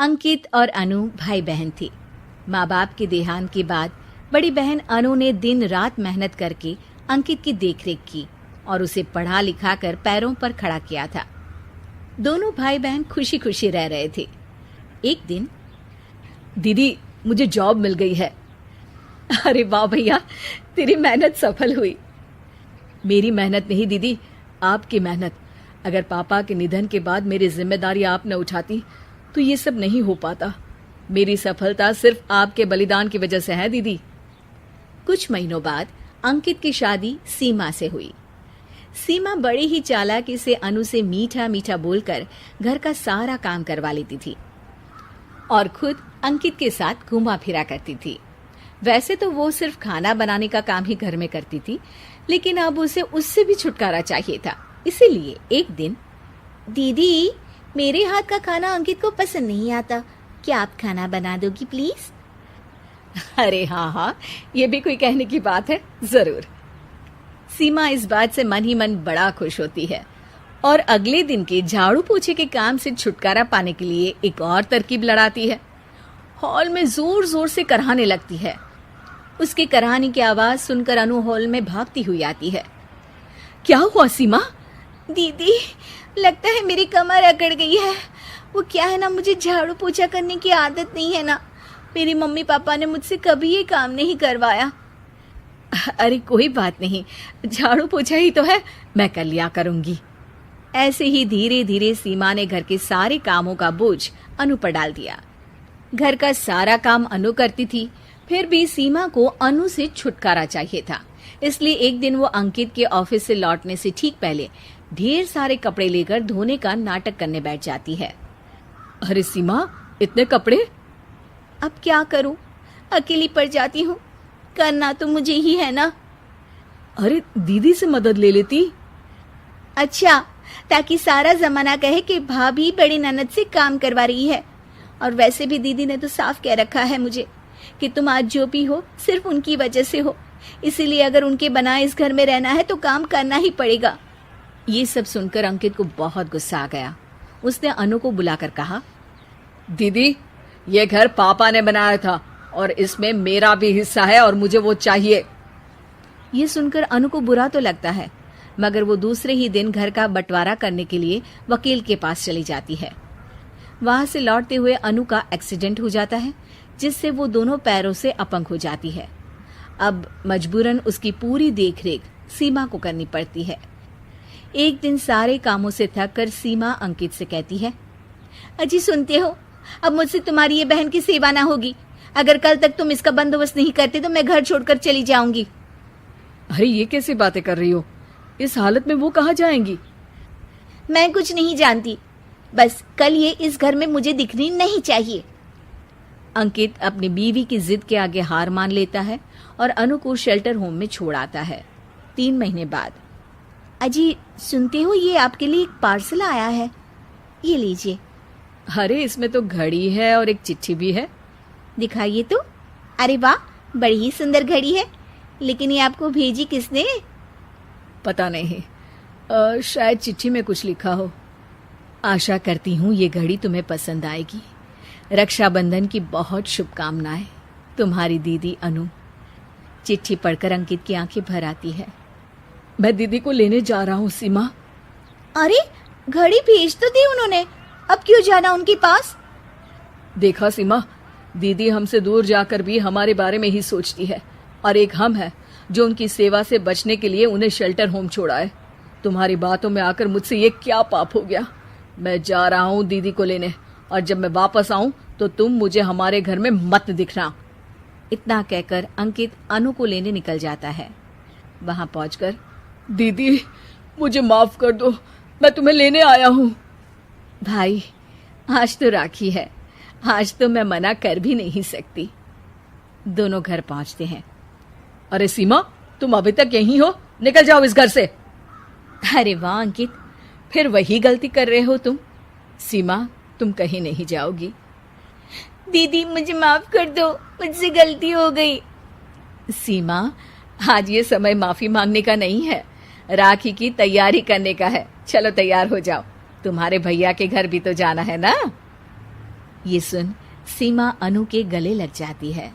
अंकित और अनु भाई बहन थे। माँ बाप के देहांत के बाद बड़ी बहन अनु ने दिन रात मेहनत करके अंकित की देखरेख की और उसे पढ़ा लिखा कर पैरों पर खड़ा किया था। दोनों भाई बहन खुशी खुशी रह रहे थे। एक दिन, दीदी मुझे जॉब मिल गई है। अरे वाह भैया, तेरी मेहनत सफल हुई। मेरी मेहनत नहीं दीदी, आपकी मेहनत। अगर पापा के निधन के बाद मेरी जिम्मेदारी आप न उठाती तो ये सब नहीं हो पाता। मेरी सफलता सिर्फ आपके बलिदान की वजह से है दीदी। कुछ महीनों बाद अंकित की शादी सीमा से हुई। सीमा बड़ी ही चालाकी से अनु से मीठा मीठा बोलकर घर का सारा काम करवा लेती थी और खुद अंकित के साथ घूमा फिरा करती थी। वैसे तो वो सिर्फ खाना बनाने का काम ही घर में करती थी, लेकिन अब उसे उससे भी छुटकारा चाहिए था। इसीलिए एक दिन, दीदी मेरे हाथ का खाना अंकित को पसंद नहीं आता, क्या आप खाना बना दोगी प्लीज? अरे हाँ, ये भी कोई कहने की बात है, जरूर। सीमा इस बात से मन ही मन बड़ा खुश होती है और अगले दिन के झाड़ू पोछे के काम से छुटकारा पाने के लिए एक और तरकीब लड़ाती है। हॉल में जोर जोर से कराहने लगती है। उसके कराहने की आवाज सुनकर अनु हॉल में भागती हुई आती है। क्या हुआ सीमा? दीदी लगता है मेरी कमर अकड़ गई है। वो क्या है ना, मुझे झाड़ू पोछा करने की आदत नहीं है ना। मेरी मम्मी पापा ने मुझसे कभी ये काम नहीं करवाया। अरे कोई बात नहीं, झाड़ू पोछा ही तो है, मैं कर लिया करूंगी। ऐसे ही धीरे धीरे सीमा ने घर के सारे कामों का बोझ अनु पर डाल दिया। घर का सारा काम अनु करती थी, फिर भी सीमा को अनु से छुटकारा चाहिए था। इसलिए एक दिन वो अंकित के ऑफिस से लौटने से ठीक पहले ढेर सारे कपड़े लेकर धोने का नाटक करने बैठ जाती है। अरे सीमा, इतने कपड़े? अब क्या करूं, अकेली पड़ जाती हूँ। करना तो मुझे ही है ना। अरे दीदी से मदद ले लेती। अच्छा, ताकि सारा जमाना कहे कि भाभी बड़ी ननद से काम करवा रही है। और वैसे भी दीदी ने तो साफ कह रखा है मुझे कि तुम आज जो भी हो सिर्फ उनकी वजह से हो, इसीलिए अगर उनके बनाए इस घर में रहना है तो काम करना ही पड़ेगा। ये सब सुनकर अंकित को बहुत गुस्सा आ गया। उसने अनु को बुलाकर कहा, दीदी ये घर पापा ने बनाया था और इसमें मेरा भी हिस्सा है और मुझे वो चाहिए। ये सुनकर अनु को बुरा तो लगता है, मगर वो दूसरे ही दिन घर का बंटवारा करने के लिए वकील के पास चली जाती है। वहां से लौटते हुए अनु का एक्सीडेंट हो जाता है, जिससे वो दोनों पैरों से अपंग हो जाती है। अब मजबूरन उसकी पूरी देखरेख सीमा को करनी पड़ती है। एक दिन सारे कामों से थक कर सीमा अंकित से कहती है, अजी सुनते हो, अब मुझसे तुम्हारी ये बहन की सेवा ना होगी। अगर कल तक तुम इसका बंदोबस्त नहीं करते तो मैं घर छोड़कर चली जाऊंगी। अरे ये कैसी बातें कर रही हो? इस हालत में वो कहाँ जाएंगी? मैं कुछ नहीं जानती, बस कल ये इस घर में मुझे दिखनी नहीं चाहिए। अंकित अपनी बीवी की जिद के आगे हार मान लेता है और अनु को शेल्टर होम में छोड़ आता है। 3 महीने बाद, अजी सुनते हो, ये आपके लिए एक पार्सल आया है, ये लीजिए। अरे इसमें तो घड़ी है और एक चिट्ठी भी है। दिखाइए तो। अरे वाह, बड़ी ही सुंदर घड़ी है, लेकिन ये आपको भेजी किसने? पता नहीं, शायद चिट्ठी में कुछ लिखा हो। आशा करती हूँ ये घड़ी तुम्हें पसंद आएगी। रक्षाबंधन की बहुत शुभकामनाएं, तुम्हारी दीदी अनु। चिट्ठी पढ़कर अंकित की आंखें भर आती है। मैं दीदी को लेने जा रहा हूँ सीमा। अरे घड़ी भेज तो दी उन्होंने, अब क्यों जाना उनके पास? देखा सीमा, दीदी हमसे दूर जाकर भी हमारे बारे में ही सोचती है, और एक हम है जो उनकी सेवा से बचने के लिए उन्हें शेल्टर होम छोड़ा है। तुम्हारी बातों में आकर मुझसे ये क्या पाप हो गया? मैं जा रहा हूँ दीदी को लेने, और जब मैं वापस आऊं तो तुम मुझे हमारे घर में मत दिखना। इतना कहकर अंकित अनु को लेने निकल जाता है। वहां पहुंचकर, दीदी मुझे माफ कर दो, मैं तुम्हें लेने आया हूँ। भाई आज तो राखी है, आज तो मैं मना कर भी नहीं सकती। दोनों घर पहुंचते हैं। अरे सीमा, तुम अभी तक यहीं हो? निकल जाओ इस घर से। अरे वाह अंकित, फिर वही गलती कर रहे हो तुम। सीमा, तुम कहीं नहीं जाओगी। दीदी मुझे माफ कर दो, मुझसे गलती हो गई। सीमा, आज ये समय माफी मांगने का नहीं है, राखी की तैयारी करने का है। चलो तैयार हो जाओ, तुम्हारे भैया के घर भी तो जाना है ना। ये सुन सीमा अनु के गले लग जाती है।